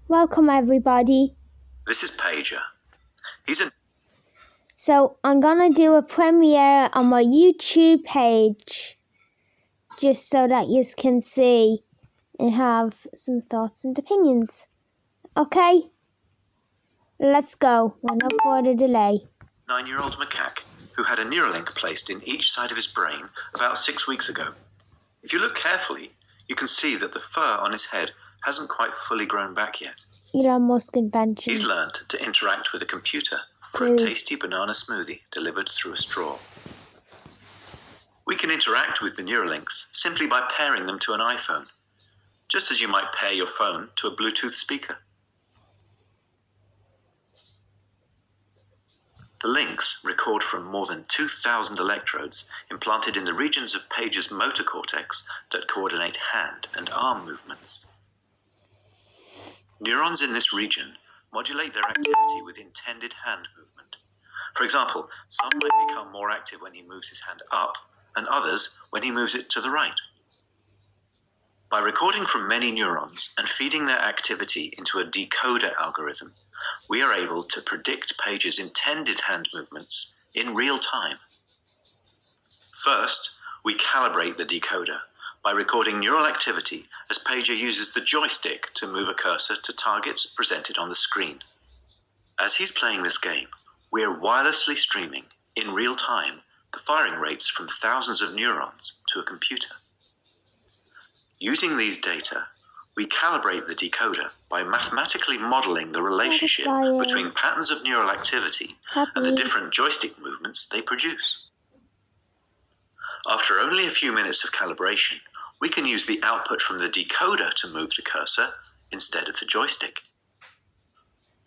Welcome everybody. This is Pager. So I'm gonna do a premiere on my YouTube page just so that you can see and have some thoughts and opinions. Okay? Let's go, no further delay. 9-year-old macaque who had a Neuralink placed in each side of his brain about 6 weeks ago. If you look carefully, you can see that the fur on his head hasn't quite fully grown back yet. Elon Musk inventions. He's learned to interact with a computer for a tasty banana smoothie delivered through a straw. We can interact with the Neuralinks simply by pairing them to an iPhone, just as you might pair your phone to a Bluetooth speaker. The links record from more than 2,000 electrodes implanted in the regions of Pager's motor cortex that coordinate hand and arm movements. Neurons in this region modulate their activity with intended hand movement. For example, some might become more active when he moves his hand up, and others when he moves it to the right. By recording from many neurons and feeding their activity into a decoder algorithm, we are able to predict Pager's intended hand movements in real time. First, we calibrate the decoder by recording neural activity as Pager uses the joystick to move a cursor to targets presented on the screen. As he's playing this game, we are wirelessly streaming, in real time, the firing rates from thousands of neurons to a computer. Using these data, we calibrate the decoder by mathematically modeling the relationship between patterns of neural activity and the different joystick movements they produce. After only a few minutes of calibration, we can use the output from the decoder to move the cursor instead of the joystick.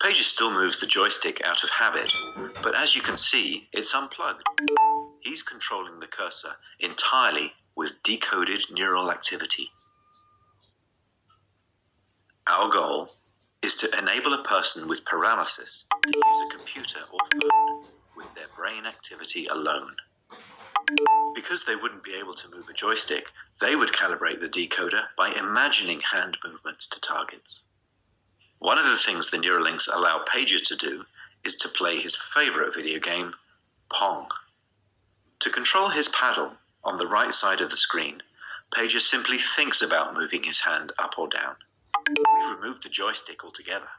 Pager still moves the joystick out of habit, but as you can see, it's unplugged. He's controlling the cursor entirely with decoded neural activity. Our goal is to enable a person with paralysis to use a computer or phone with their brain activity alone. Because they wouldn't be able to move a joystick, they would calibrate the decoder by imagining hand movements to targets. One of the things the Neuralinks allow Pager to do is to play his favorite video game, Pong. To control his paddle on the right side of the screen, Pager simply thinks about moving his hand up or down. We've removed the joystick altogether.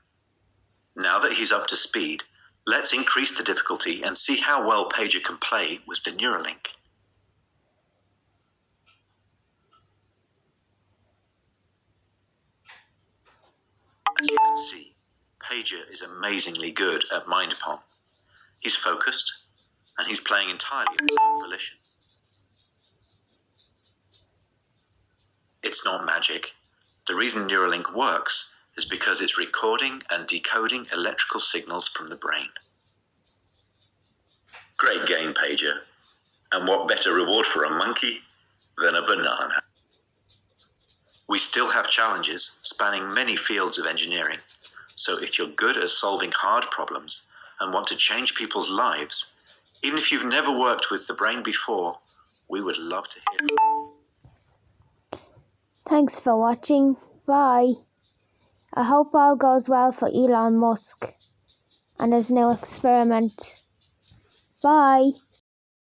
Now that he's up to speed, let's increase the difficulty and see how well Pager can play with the Neuralink. As you can see, Pager is amazingly good at mind Pong. He's focused, and he's playing entirely of his own volition. It's not magic. The reason Neuralink works is because it's recording and decoding electrical signals from the brain. Great game, Pager. And what better reward for a monkey than a banana? We still have challenges spanning many fields of engineering, so if you're good at solving hard problems and want to change people's lives, even if you've never worked with the brain before, we would love to hear from you. Thanks for watching. Bye. I hope all goes well for Elon Musk and his new experiment. Bye.